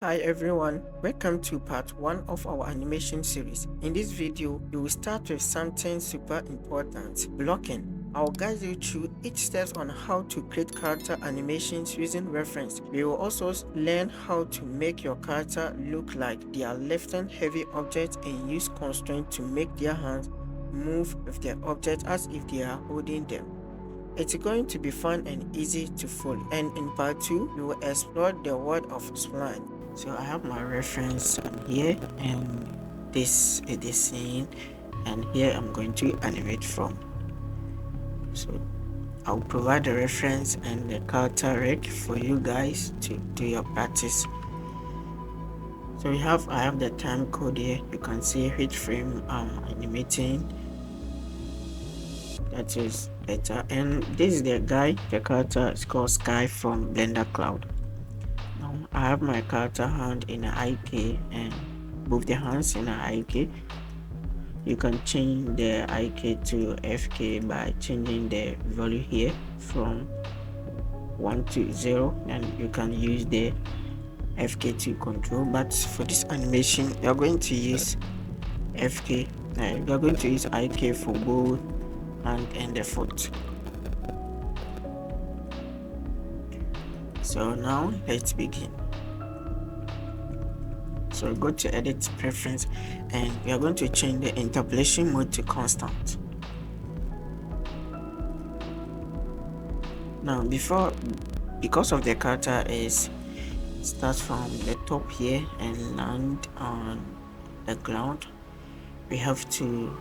Hi everyone, welcome to part 1 of our animation series. In this video, we will start with something super important, blocking. I'll guide you through each step on how to create character animations using reference. We will also learn how to make your character look like they are lifting heavy objects and use Constrain to make their hands move with their object as if they are holding them. It's going to be fun and easy to follow. And in part 2, we will explore the world of spline. So I have my reference here, and this is the scene, and here I'm going to animate from. So I'll provide the reference and the character rec for you guys to do your practice. So I have the time code here. You can see which frame I'm animating. That is better. And this is the guy. The character is called Sky from Blender Cloud. Now I have my character hand in an IK and both the hands in an IK. You can change the IK to FK by changing the value here from 1 to 0, and you can use the FK to control. But for this animation, you are going to use FK. You are going to use IK for both hand and the foot. So now let's begin. So go to edit preference, and we are going to change the interpolation mode to constant. Now because of the character starts from the top here and land on the ground, we have to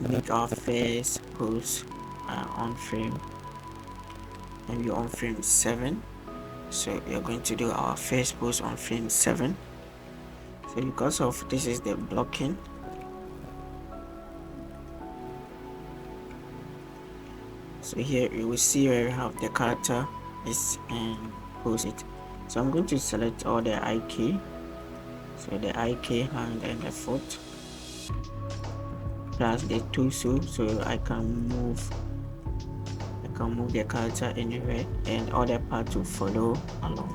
make our first pose on frame, maybe on frame 7. So we are going to do our first pose on frame 7. So because of this is the blocking, so here you will see where we have the character is and pose it. So I'm going to select all the IK, so the IK hand and the foot plus the torso, so I can move the character anywhere and other part will follow along.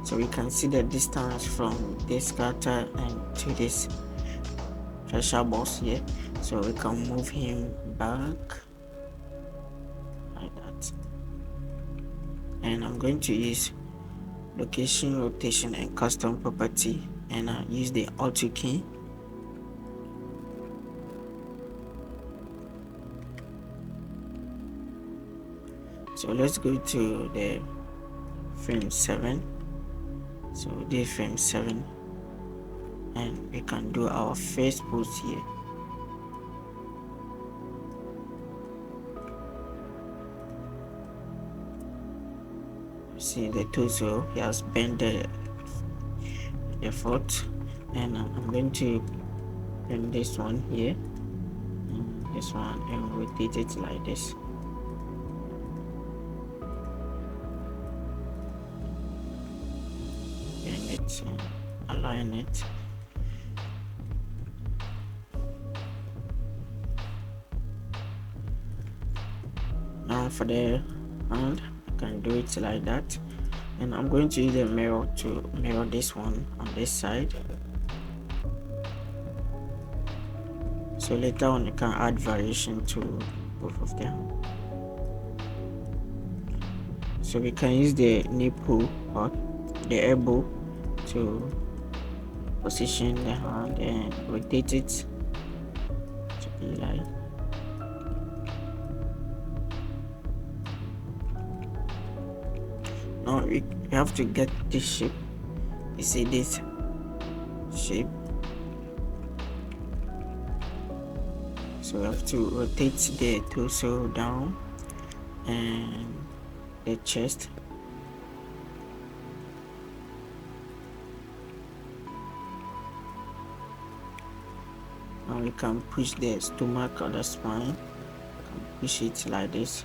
So we can see the distance from this character and to this treasure box here, so we can move him back like that. And I'm going to use location, rotation and custom property, and I use the auto key. So let's go to the frame 7. So this frame 7, and we can do our first pose here. See the torso, he has bent the foot, and I'm going to bring this one here and this one and rotate it like this. And let's align it. Now for the hand, I can do it like that, and I'm going to use the mirror to mirror this one on this side, so later on you can add variation to both of them. So we can use the nipple or the elbow to position the hand and rotate it to be like. Now we have to get this shape. You see this shape, so we have to rotate the torso down and the chest. Now we can push the stomach or the spine, push it like this,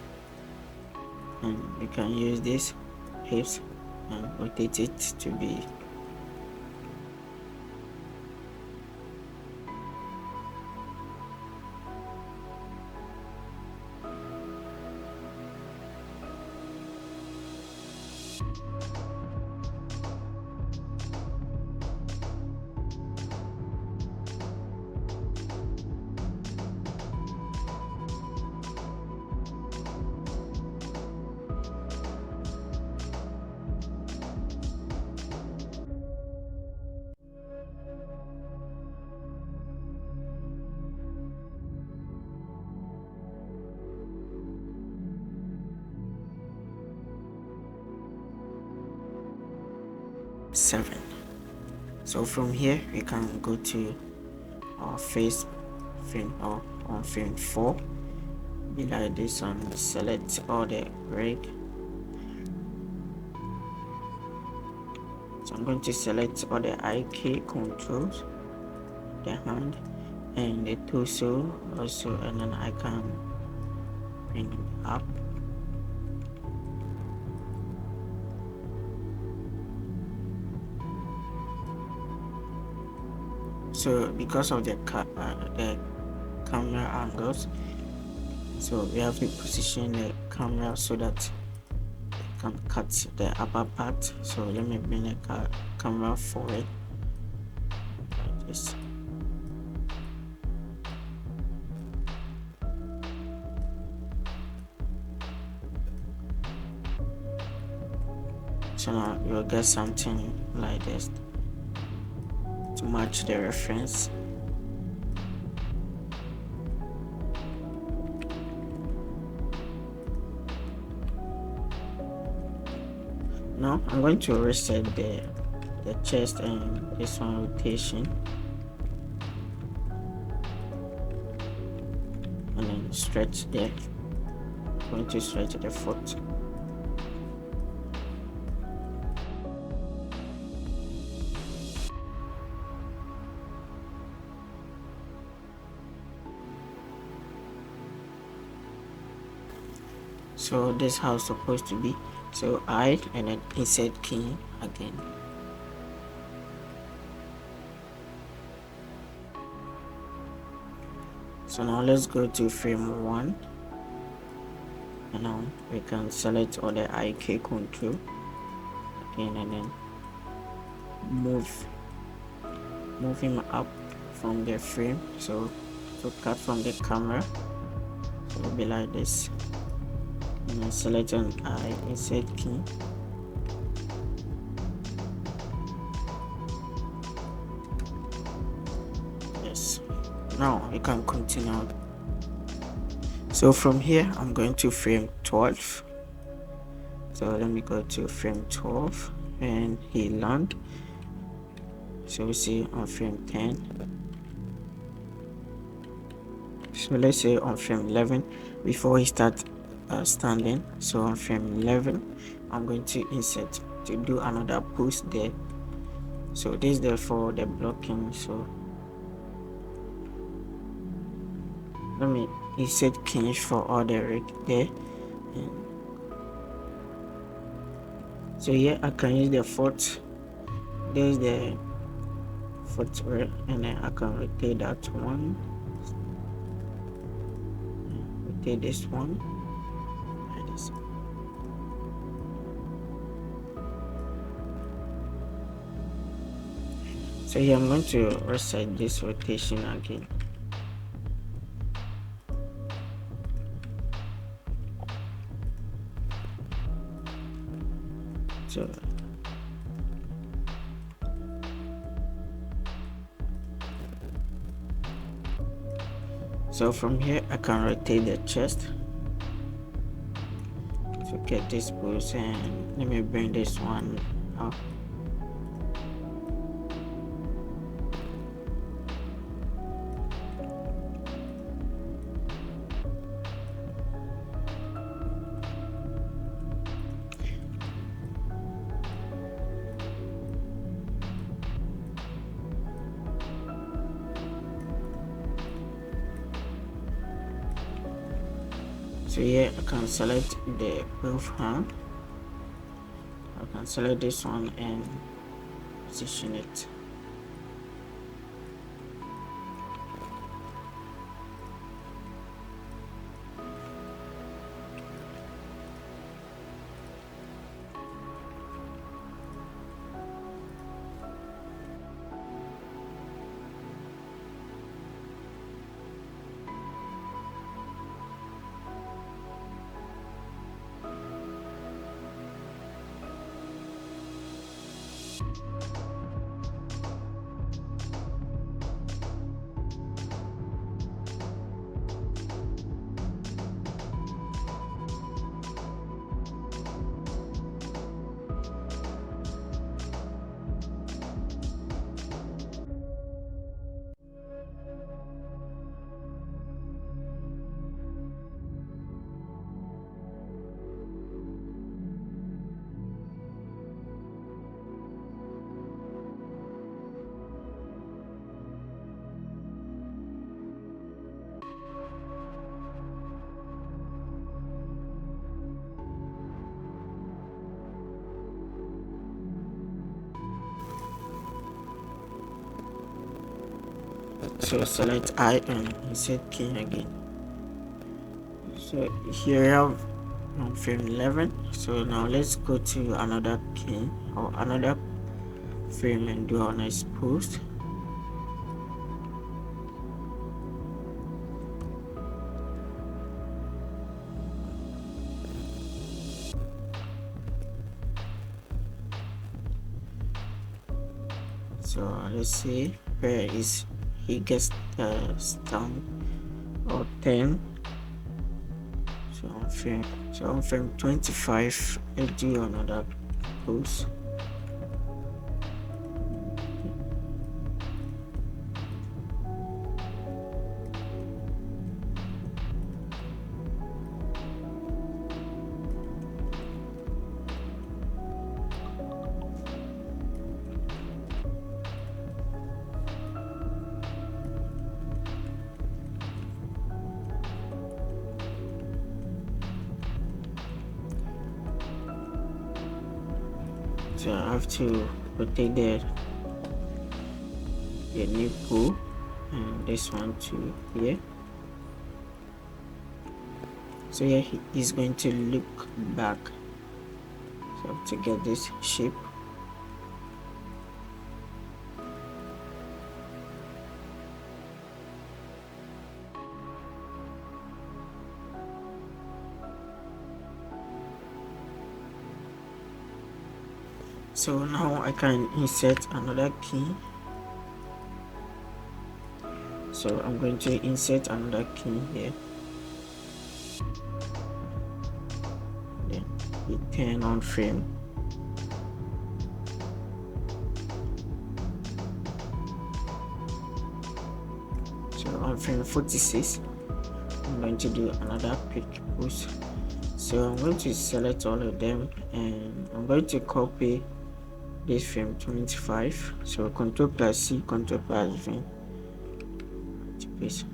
and we can use this hips and rotate it to be 7. So from here we can go to our face frame, or on frame 4, be like this, and select all the rig. So I'm going to select all the IK controls, the hand and the torso also, and then I can bring it up. So because of the camera angles, so we have to position the camera so that it can cut the upper part. So let me bring the camera forward like this. So now you'll get something like this to match the reference. Now I'm going to reset the chest and this one rotation, and then stretch there. I'm going to stretch the foot. So this is how it's supposed to be. So I, and then insert key again. So now let's go to frame 1, and now we can select all the IK control again, and then move him up from the frame. So to cut from the camera, so it'll be like this, and then select an I, insert key. Yes, now we can continue. So from here I'm going to frame 12. So let me go to frame 12 and he land. So we see on frame 10. So let's say on frame 11, before he starts standing. So on frame 11 I'm going to insert to do another push there. So this is there for the blocking. So let me insert keys for all the rig there. And so here I can use the foot. There's the footwear, and then I can rotate that one, rotate this one like this. So here I'm going to reset this rotation again. So from here I can rotate the chest to get this pose, and let me bring this one up. So here I can select the both hand. I can select this one and position it. So select I and insert key again. So here we have on frame 11. So now let's go to another key or another frame and do our next post. So let's see where is he gets the stamp or 10. So on frame 25, I'll do another post. So I have to rotate the new pool and this one to here. So here he is going to look back. So I have to get this shape. So now I can insert another key. So I'm going to insert another key here. Then hit 10 on frame. So on frame 46, I'm going to do another quick push. So I'm going to select all of them and I'm going to copy this frame 25. So Ctrl plus C, Ctrl plus V to paste.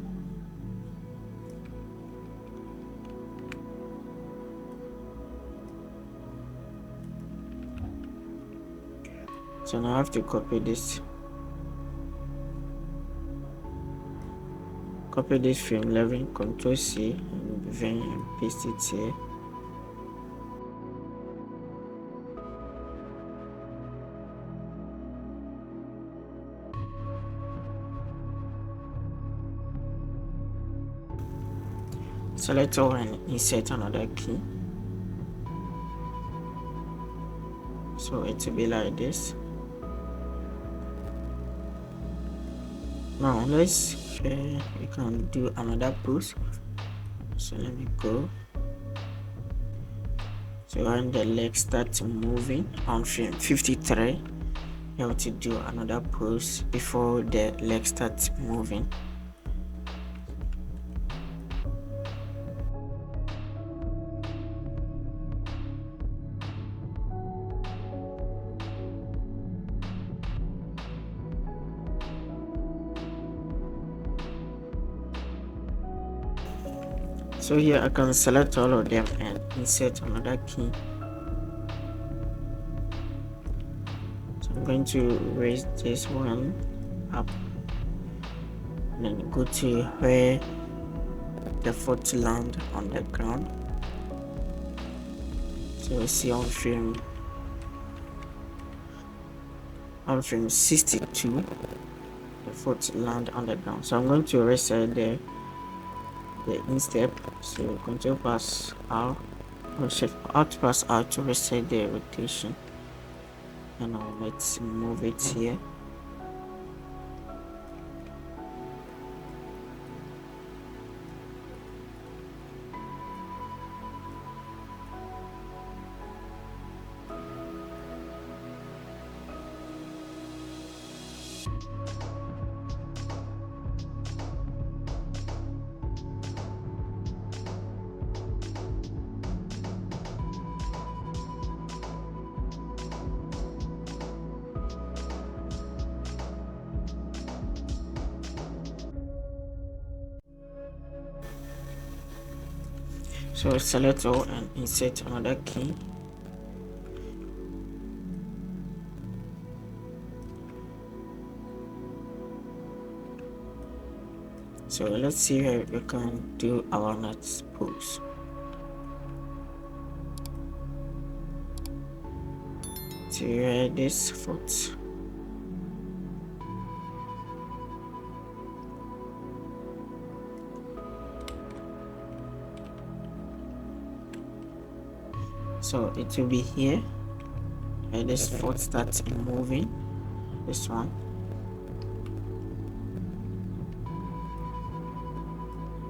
So now I have to copy this frame 11, Ctrl C and V and paste it here. Select all and insert another key. So it will be like this. Now let's we can do another push. So let me go. So when the leg starts moving on frame 53, you have to do another push before the leg starts moving. So here I can select all of them and insert another key. So I'm going to raise this one up and then go to where the foot land on the ground. So see on frame 62, the foot land on the ground. So I'm going to reset the instep. So Control plus R or Shift Alt plus R to reset the rotation. And now let's move it here. So select all and insert another key. So let's see where we can do our next pose. See where this foot. So it will be here where this foot starts moving. This one.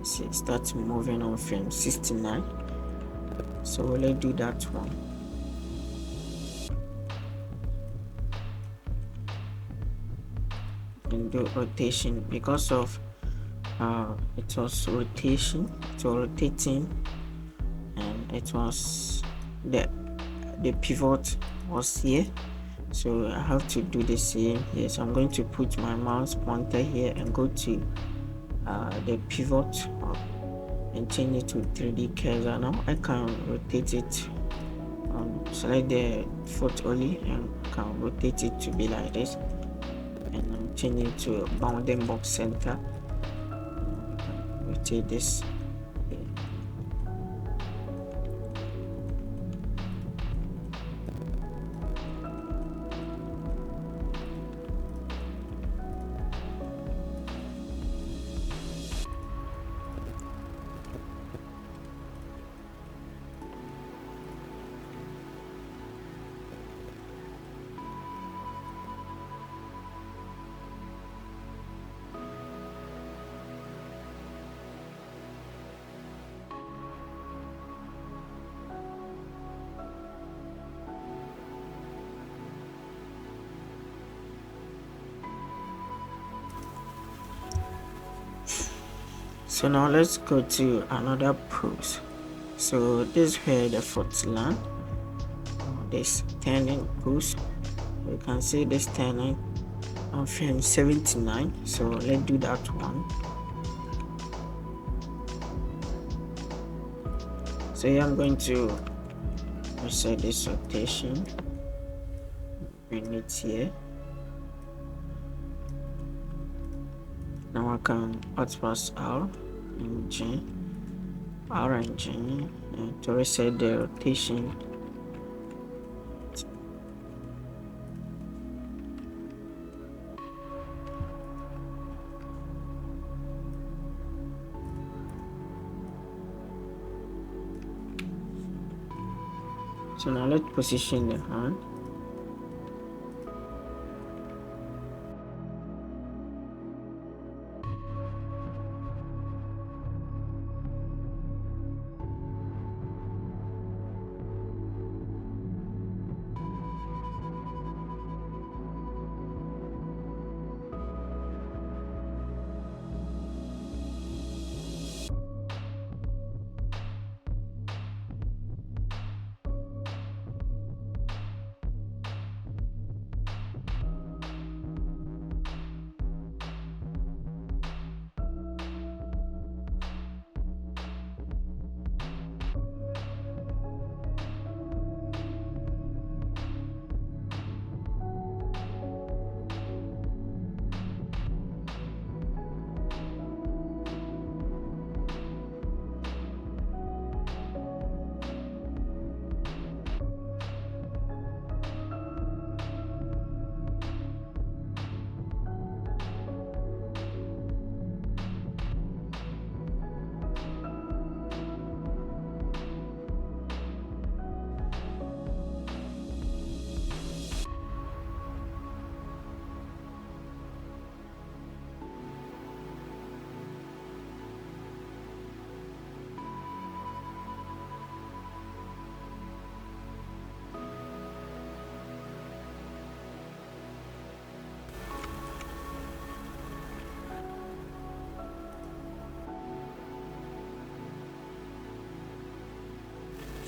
See, it starts moving on frame 69. So let's do that one. And do rotation because of it was rotating, and it was the pivot was here, so I have to do the same here. So I'm going to put my mouse pointer here and go to the pivot and change it to 3D cursor. Now I can rotate it, select the foot only and can rotate it to be like this, and I'm changing it to a bounding box center. Rotate this. So now let's go to another pose. So this is where the foot land. This turning pose. You can see this turning on frame 79. So let's do that one. So here I'm going to reset this rotation. Bring it here. Now I can press R and G, to reset the rotation. So now let's position the hand.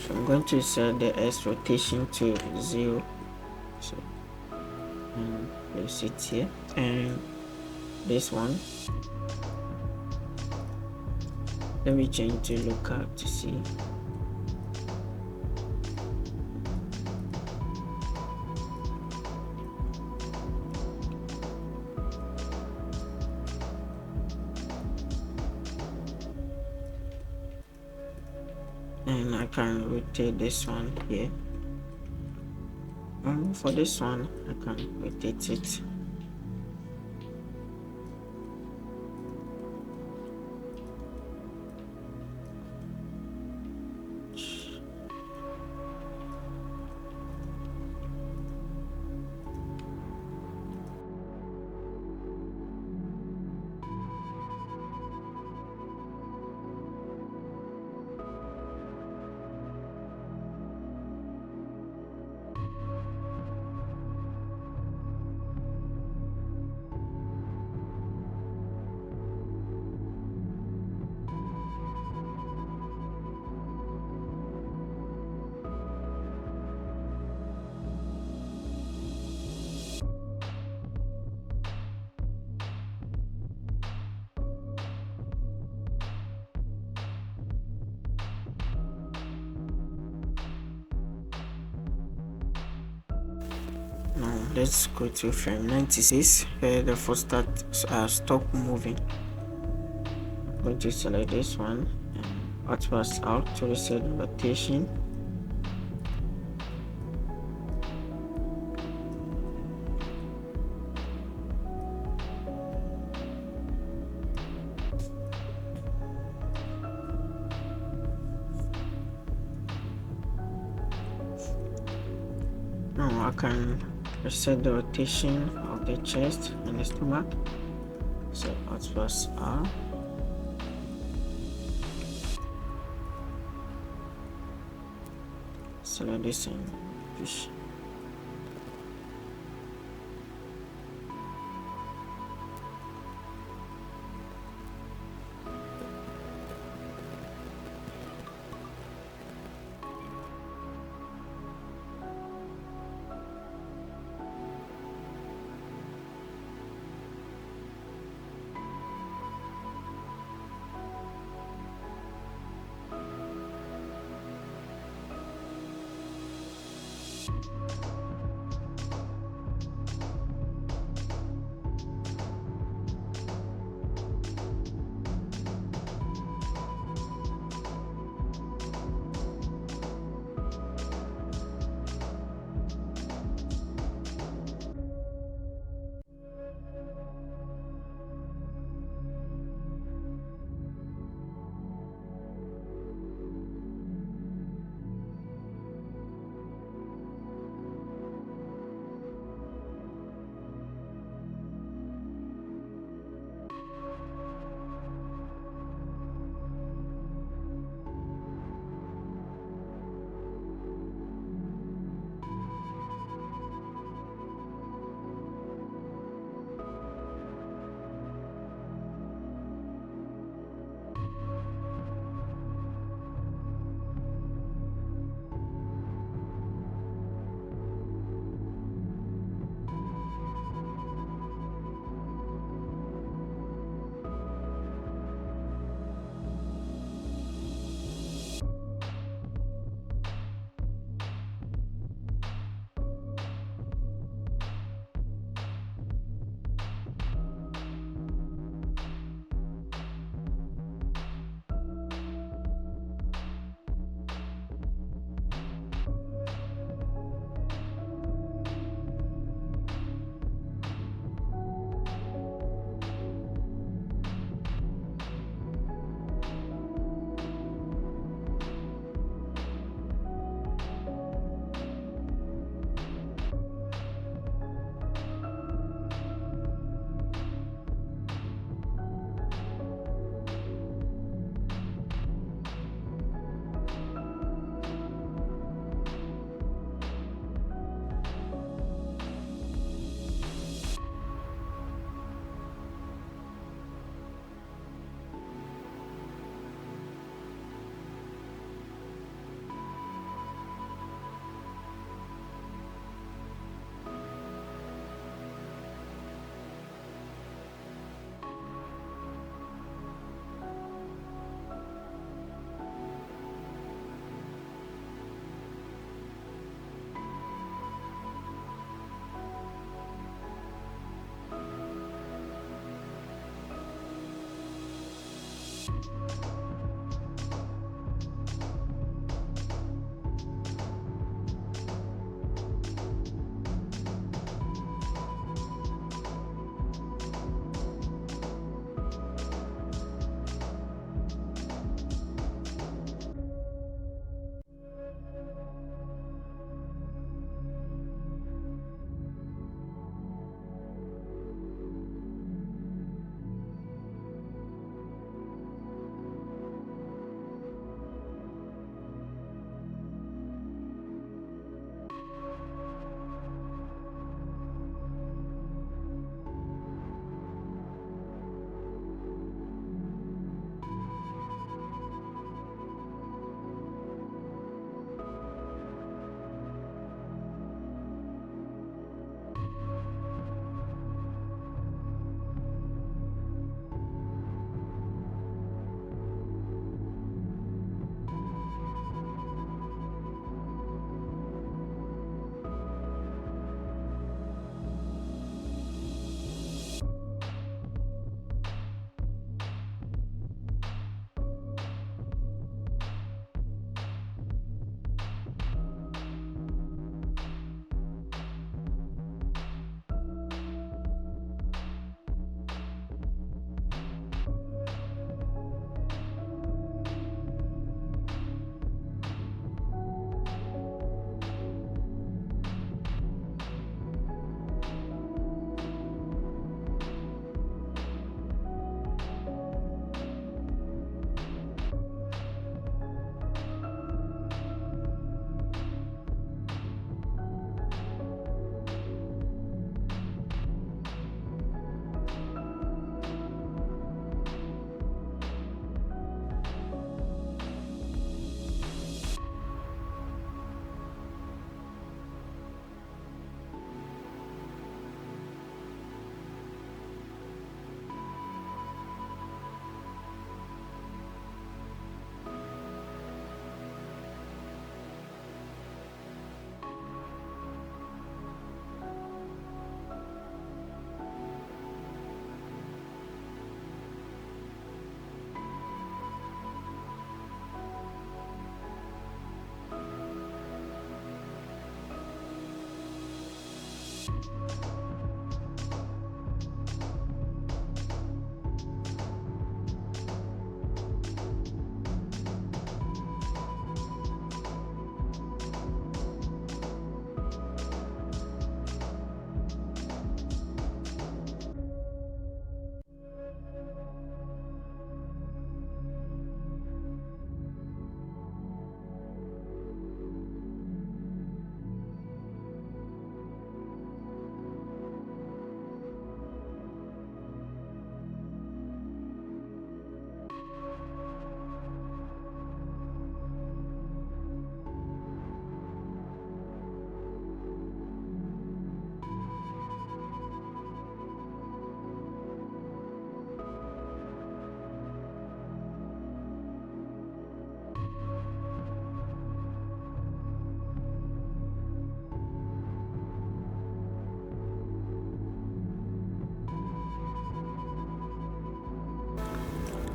So I'm going to set the S rotation to 0. So place it here, and this one, let me change to local to see. and I can rotate this one here. For this one I can rotate it. Now let's go to frame 96 where the first stop moving. I'm going to select this one and outburst out to reset the rotation. Now I can reset the rotation of the chest and the stomach. So outburst R. Select this and push.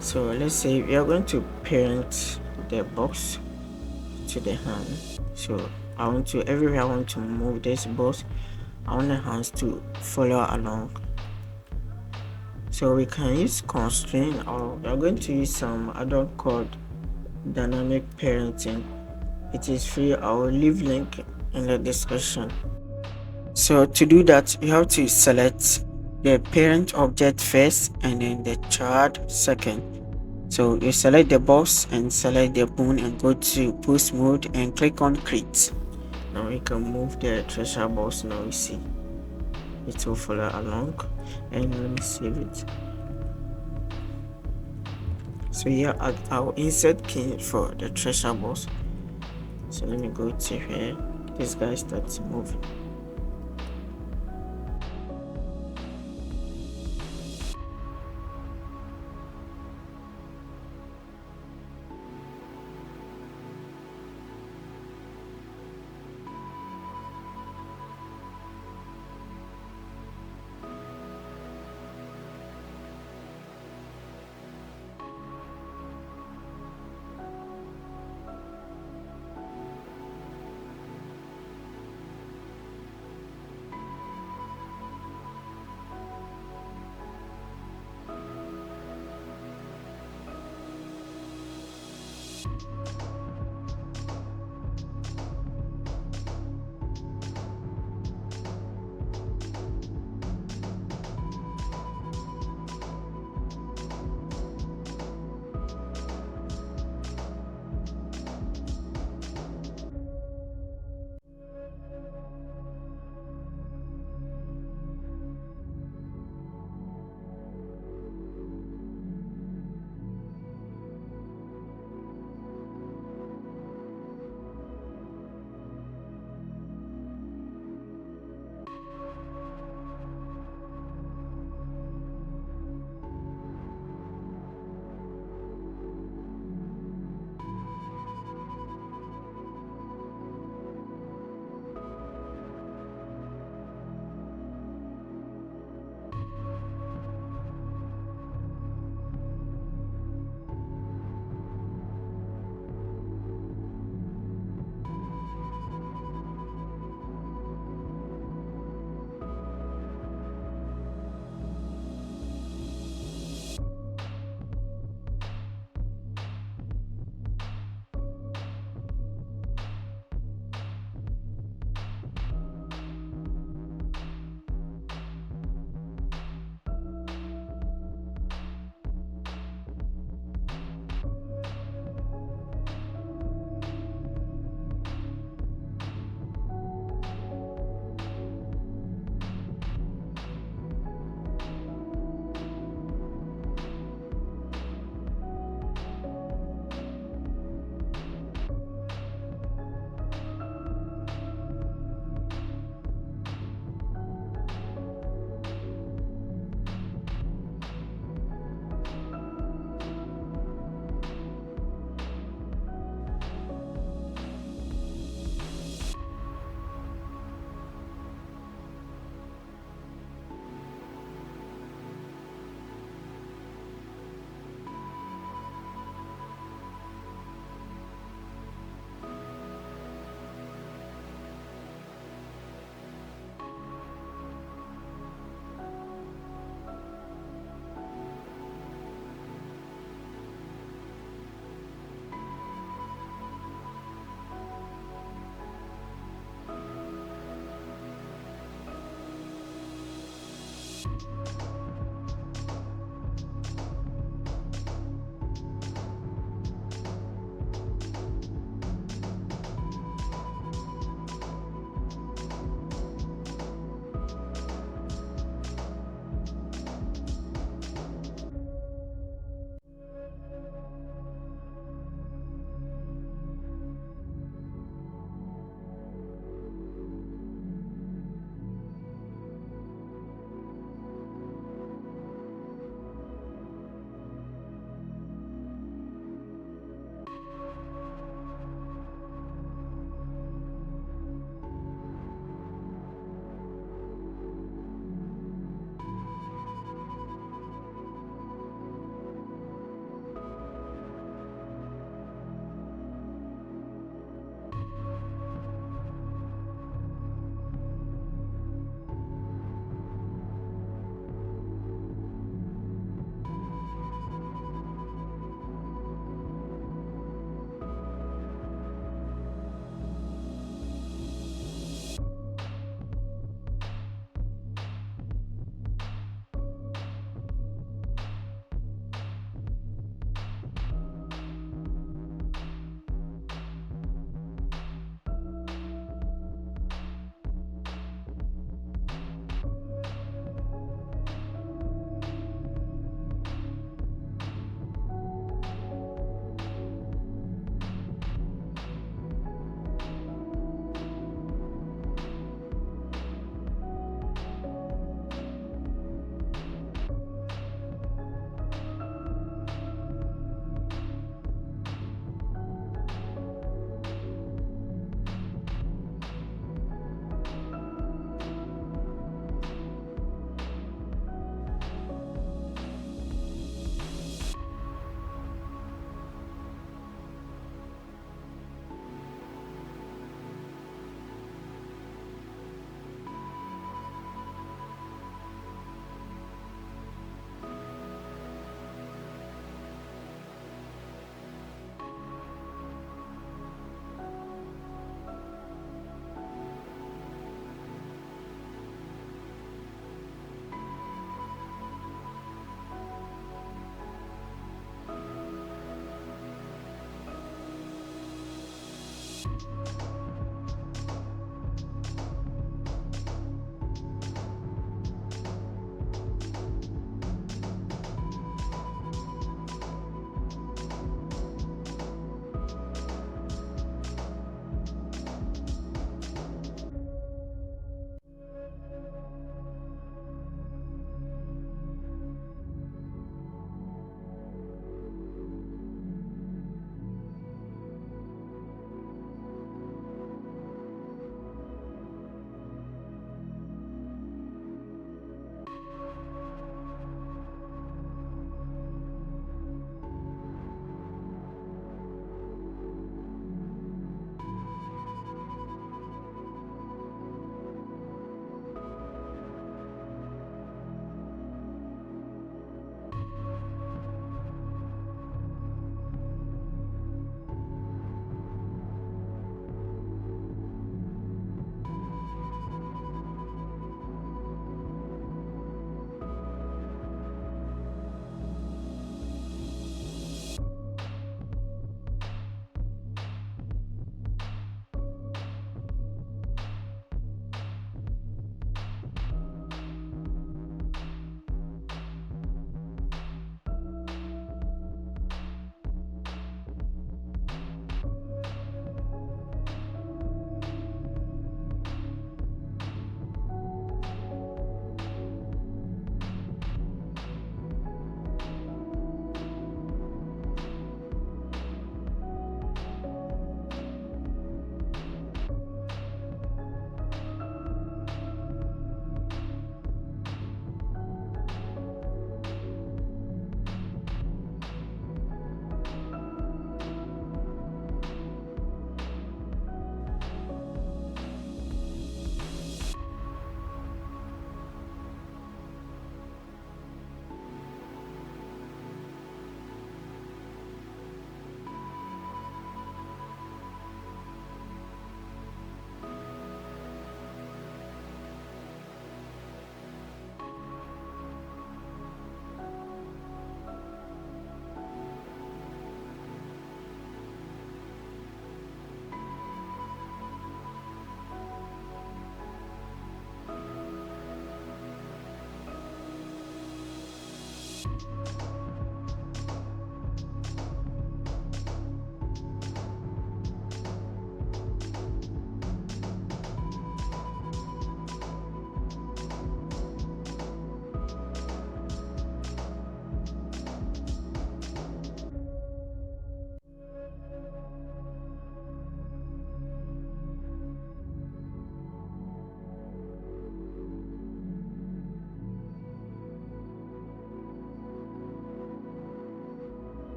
So let's say we are going to parent the box to the hand. So everywhere I want to move this box, I want the hands to follow along. So we can use constrain, or we are going to use some add-on called dynamic parenting. It is free. I will leave link in the description. So to do that, you have to select the parent object first and then the child second. So you select the box and select the bone and go to post mode and click on create. Now you can move the treasure box. Now you see it will follow along, and let me save it. So here I'll insert key for the treasure box. So let me go to here. This guy starts moving.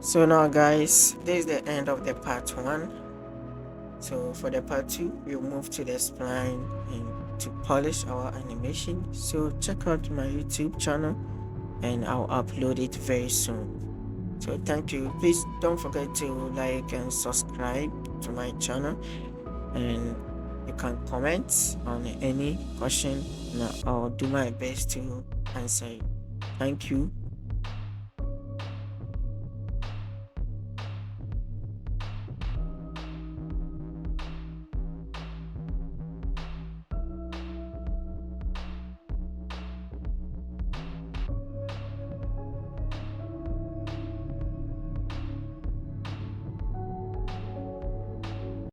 So now guys, this is the end of the part 1. So for the part 2, we'll move to the spline and to polish our animation. So check out my YouTube channel and I'll upload it very soon. So thank you. Please don't forget to like and subscribe to my channel, and you can comment on any question and I'll do my best to answer you. Thank you.